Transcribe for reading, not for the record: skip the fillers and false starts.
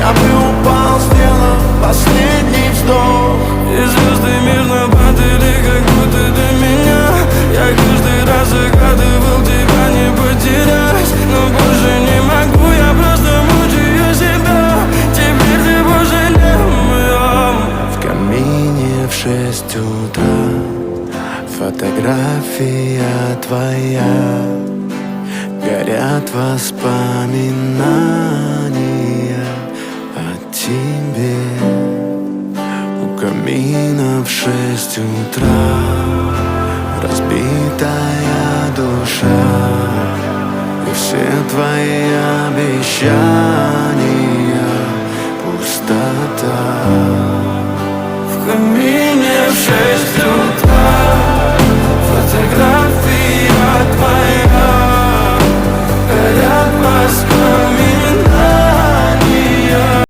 Я бы упал, сделав последний вздох. И звезды мирно падали, как будто до меня. Я каждый раз загадывал тебя не потерять, но больше не могу, я просто мучаю себя. Теперь ты больше не моя. В камине в 6 утра фотография твоя. Горят воспоминания о тебе. У камина в 6 утра разбитая душа, и все твои обещания